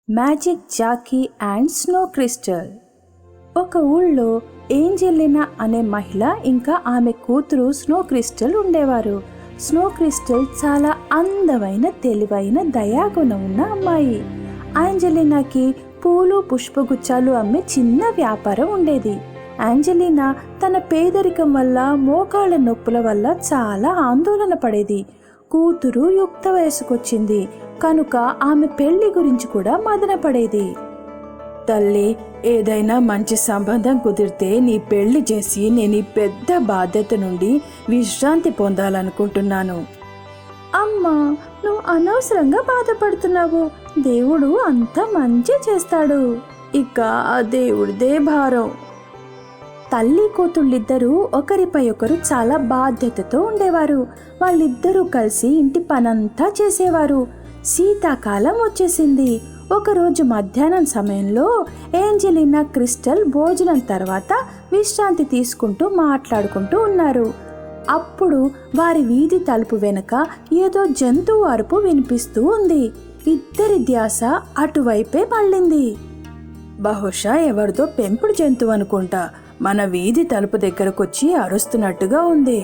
Magic Jackie and snow crystal. ఒక ఊళ్ళో Angelina అనే మహిళ ఇంకా ఆమె కూతురు స్నో క్రిస్టల్ ఉండేవారు. స్నో క్రిస్టల్ చాలా అందమైన, తెలివైన, దయాగుణం ఉన్న అమ్మాయి. ఏంజెలినాకి పూలు, పుష్పగుచ్చాలు అమ్మే చిన్న వ్యాపారం ఉండేది. ఏంజెలినా తన పేదరికం వల్ల, మోకాళ్ళ నొప్పుల వల్ల చాలా ఆందోళన పడేది. కూతురు యుక్త వయసుకొచ్చింది కనుక ఆమె పెళ్లి గురించి కూడా మదన పడేది. తల్లి, ఏదైనా మంచి సంబంధం కుదిరితే నీ పెళ్లి చేసి నేను ఈ పెద్ద బాధ్యత నుండి విశ్రాంతి పొందాలనుకుంటున్నాను. అమ్మా, నువ్వు అనవసరంగా బాధపడుతున్నావు. దేవుడు అంత మంచి చేస్తాడు. ఇక ఆ దేవుడిదే భారం. తల్లి కూతుళ్ళిద్దరూ ఒకరిపై ఒకరు చాలా బాధ్యతతో ఉండేవారు. వాళ్ళిద్దరూ కలిసి ఇంటి పనంతా చేసేవారు. శీతాకాలం వచ్చేసింది. ఒకరోజు మధ్యాహ్నం సమయంలో ఏంజెలినా, క్రిస్టల్ భోజనం తర్వాత విశ్రాంతి తీసుకుంటూ మాట్లాడుకుంటూ ఉన్నారు. అప్పుడు వారి వీధి తలుపు వెనుక ఏదో జంతువు అరుపు వినిపిస్తూ ఉంది. ఇద్దరి ధ్యాస అటువైపే మళ్ళింది. బహుశా ఎవరిదో పెంపుడు జంతువు అనుకుంటా, మన వీధి తలుపు దగ్గరకొచ్చి అరుస్తున్నట్టుగా ఉంది.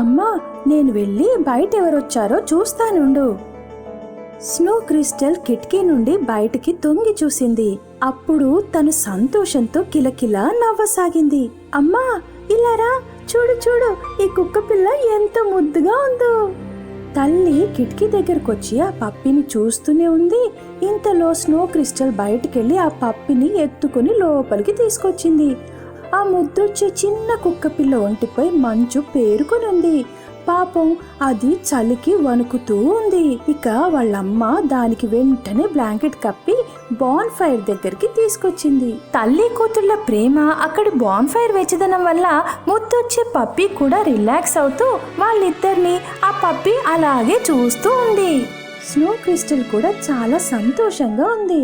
అమ్మా, నేను వెళ్ళి బయట ఎవరొచ్చారో చూస్తానుండు. స్నో క్రిస్టల్ కిటికీ నుండి బయటికి తొంగి చూసింది. అప్పుడు తను సంతోషంతో కిలకిలా నవ్వసాగింది. అమ్మా, ఇలారా, చూడు చూడు, ఈ కుక్క పిల్ల ఎంత ముద్దుగా ఉందో. తల్లి కిటికీ దగ్గరకొచ్చి ఆ పప్పిని చూస్తూనే ఉంది. ఇంతలో స్నో క్రిస్టల్ బయటికెళ్ళి ఆ పప్పిని ఎత్తుకుని లోపలికి తీసుకొచ్చింది. ఆ ముద్దొచ్చే చిన్న కుక్క పిల్ల ఒంటిపై మంచు పేరుకొని ఉంది. పాపం అది చలికి వణుకుతూ ఉంది. ఇక వాళ్ళమ్మ దానికి వెంటనే బ్లాంకెట్ కప్పి బాన్ ఫైర్ దగ్గరికి తీసుకొచ్చింది. తల్లి కూతుళ్ళ ప్రేమ, అక్కడి బాన్ ఫైర్ వెచ్చదనం వల్ల ముద్దొచ్చే పప్పి కూడా రిలాక్స్ అవుతూ వాళ్ళిద్దరిని ఆ పప్పి అలాగే చూస్తూ ఉంది. స్నో క్రిస్టల్ కూడా చాలా సంతోషంగా ఉంది.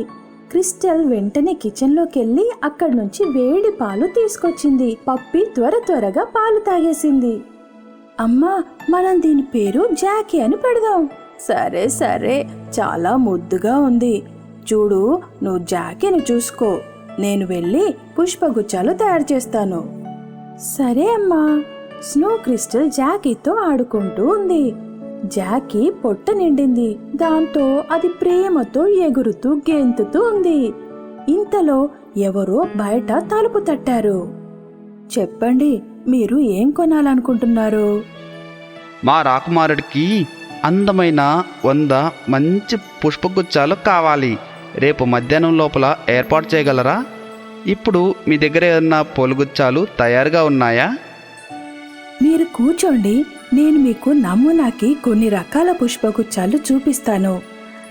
క్రిస్టల్ వెంటనే కిచెన్లోకి వెళ్ళి అక్కడి నుంచి వేడి పాలు తీసుకొచ్చింది. పప్పి త్వరగా పాలు తాగేసింది. అమ్మా, మనం దీని పేరు జాకీ అని పెడదాం. సరే సరే, చాలా ముద్దుగా ఉంది. చూడు, నువ్వు జాకీని చూసుకో, నేను వెళ్ళి పుష్పగుచ్చాలు తయారు చేస్తాను. సరే అమ్మా. స్నో క్రిస్టల్ జాకీతో ఆడుకుంటూ ఉంది. జాకీ పొట్ట నిండింది. దాంతో అది ప్రేమతో ఎగురుతూ గెంతుతూ ఉంది. ఇంతలో ఎవరో బయట తలుపు తట్టారు. చెప్పండి, మీరు ఏం కొనాలనుకుంటున్నారు? మా రాకుమారుడికి అందమైన 100 మంచి పుష్పగుచ్చాలు కావాలి. రేపు మధ్యాహ్నం లోపల ఏర్పాటు చేయగలరా? ఇప్పుడు మీ దగ్గర ఏమన్నా పూలగుచ్చాలు తయారుగా ఉన్నాయా? మీరు కూర్చోండి, నేను మీకు నమూనాకి కొన్ని రకాల పుష్పగుచ్చాలు చూపిస్తాను.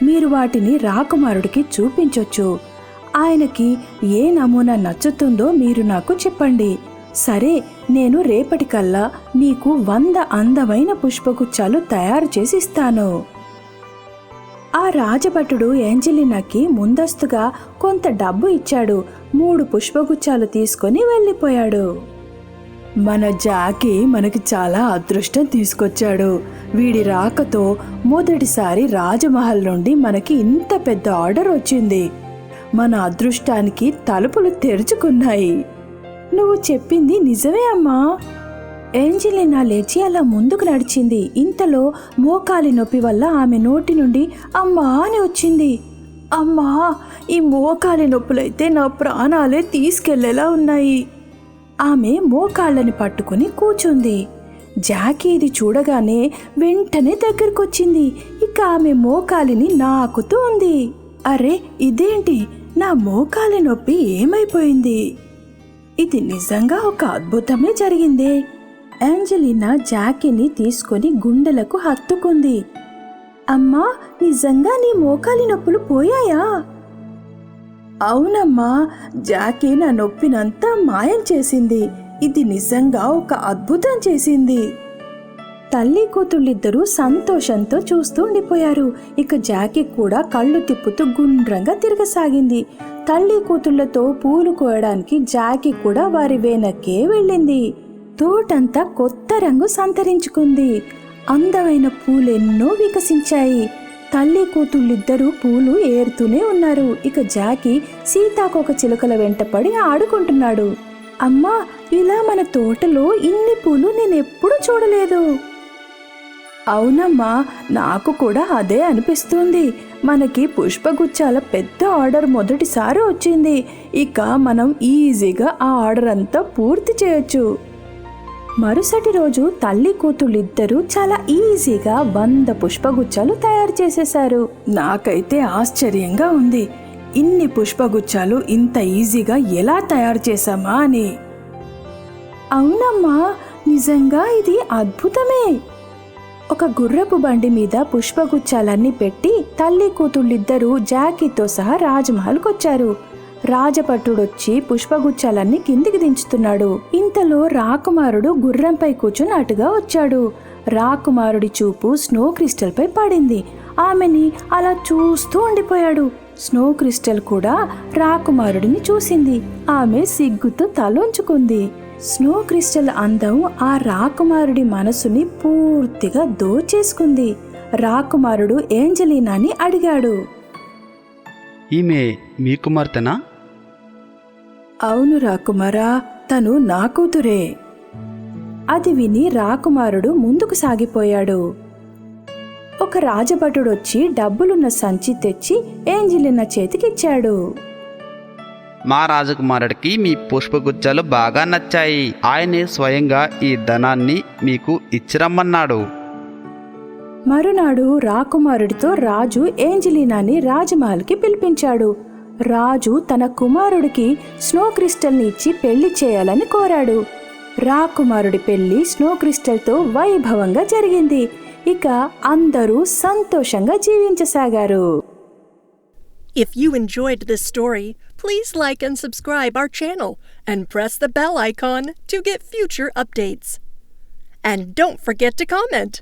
మీరు వాటిని రాకుమారుడికి చూపించొచ్చు. ఆయనకి ఏ నమూనా నచ్చుతుందో మీరు నాకు చెప్పండి. సరే, నేను రేపటికల్లా మీకు 100 అందమైన పుష్పగుచ్చాలు తయారు చేసి ఇస్తాను. ఆ రాజభటుడు ఏంజెలినాకి ముందస్తుగా కొంత డబ్బు ఇచ్చాడు. 3 పుష్పగుచ్చాలు తీసుకొని వెళ్ళిపోయాడు. మన జాకీ మనకి చాలా అదృష్టం తీసుకొచ్చాడు. వీడి రాకతో మొదటిసారి రాజమహల్ నుండి మనకి ఇంత పెద్ద ఆర్డర్ వచ్చింది. మన అదృష్టానికి తలుపులు తెరుచుకున్నాయి. నువ్వు చెప్పింది నిజమే అమ్మా. ఏంజెలినా లేచి అలా ముందుకు నడిచింది. ఇంతలో మోకాలి నొప్పి వల్ల ఆమె నోటి నుండి అమ్మా అని వచ్చింది. అమ్మా, ఈ మోకాలి నొప్పులైతే నా ప్రాణాలే తీసుకెళ్లేలా ఉన్నాయి. ఆమె మోకాళ్ళని పట్టుకుని కూర్చుంది. జాకీ ఇది చూడగానే వెంటనే దగ్గరకొచ్చింది. ఇక ఆమె మోకాలిని నాకుతూ ఉంది. అరే, ఇదేంటి, నా మోకాలి నొప్పి ఏమైపోయింది? ఇది నిజంగా ఒక అద్భుతమే జరిగిందే. ఏంజెలినా జాకీని తీసుకొని గుండెలకు హత్తుకుంది. అమ్మా, నిజంగా నీ మోకాలి నొప్పులు పోయాయా? అవునమ్మా, జాకీ నా నొప్పినంతా మాయం చేసింది. ఇది నిజంగా ఒక అద్భుతం చేసింది. తల్లి కూతుళ్ళిద్దరూ సంతోషంతో చూస్తూ ఉండిపోయారు. ఇక జాకీ కూడా కళ్ళు తిప్పుతూ గుండ్రంగా తిరగసాగింది. తల్లి కూతుళ్లతో పూలు కోయడానికి జాకీ కూడా వారి వెనకే వెళ్ళింది. తోటంతా కొత్త రంగు సంతరించుకుంది. అందమైన పూలెన్నో వికసించాయి. తల్లి కూతుళ్ళిద్దరూ పూలు ఏరుతూనే ఉన్నారు. ఇక జాకీ సీతాకోక చిలుకల వెంట పడి ఆడుకుంటున్నాడు. అమ్మా, ఇలా మన తోటలో ఇన్ని పూలు నేనెప్పుడూ చూడలేదు. అవునమ్మా, నాకు కూడా అదే అనిపిస్తుంది. మనకి పుష్పగుచ్చాల పెద్ద ఆర్డర్ మొదటిసారి వచ్చింది. ఇక మనం ఈజీగా ఆ ఆర్డర్ అంతా పూర్తి చేయొచ్చు. మరుసటి రోజు తల్లి కూతుళ్ళిద్దరూ చాలా ఈజీగా 100 పుష్పగుచ్చాలు తయారు చేసేశారు. నాకైతే ఆశ్చర్యంగా ఉంది, ఇన్ని పుష్పగుచ్చాలు ఇంత ఈజీగా ఎలా తయారు చేశామా అని. అవునమ్మా, నిజంగా ఇది అద్భుతమే. ఒక గుర్రపు బండి మీద పుష్పగుచ్చాలన్నీ పెట్టి తల్లి కూతుళ్ళిద్దరూ జాకీతో సహా రాజమహల్కొచ్చారు. రాజపట్టుడొచ్చి పుష్పగుచ్చాలన్నీ కిందికి దించుతున్నాడు. ఇంతలో రాకుమారుడు గుర్రంపై కూర్చుని అటుగా వచ్చాడు. రాకుమారుడి చూపు స్నో క్రిస్టల్ పై పడింది. ఆమెని అలా చూస్తూ ఉండిపోయాడు. స్నో క్రిస్టల్ కూడా రాకుమారుడిని చూసింది. ఆమె సిగ్గుతో తలొంచుకుంది. స్నో క్రిస్టల్ అందం ఆ రాకుమారుడి మనసుని పూర్తిగా దోచేసుకుంది. రాకుమారుడు ఏంజలీనాని అడిగాడు, ఈమె మీ కుమార్తెనా? అవును రాకుమారా, తను నా కూతురే. అది విని రాకుమారుడు ముందుకు సాగిపోయాడు. ఒక రాజభటుడొచ్చి డబ్బులున్న సంచి తెచ్చి ఏంజలినా చేతికిచ్చాడు. మా రాజకుమారుడికి మీ పుష్పగుచ్చాలు బాగా నచ్చాయి. ఆయనే స్వయంగా ఈ ధనాన్ని మీకు ఇచ్చిరమ్మన్నాడు. మరునాడు రాకుమారుడితో రాజు ఏంజలీనాని రాజమహల్కి పిలిపించాడు. రాజు తన కుమారుడికి స్నో క్రిస్టల్ని ఇచ్చి పెళ్లి చేయాలని కోరాడు. రాకుమారుడి పెళ్లి స్నో క్రిస్టల్తో వైభవంగా జరిగింది. ఇక అందరూ సంతోషంగా జీవించసాగారు. If you enjoyed this story, please like and subscribe our channel and press the bell icon to get future updates. And don't forget to comment.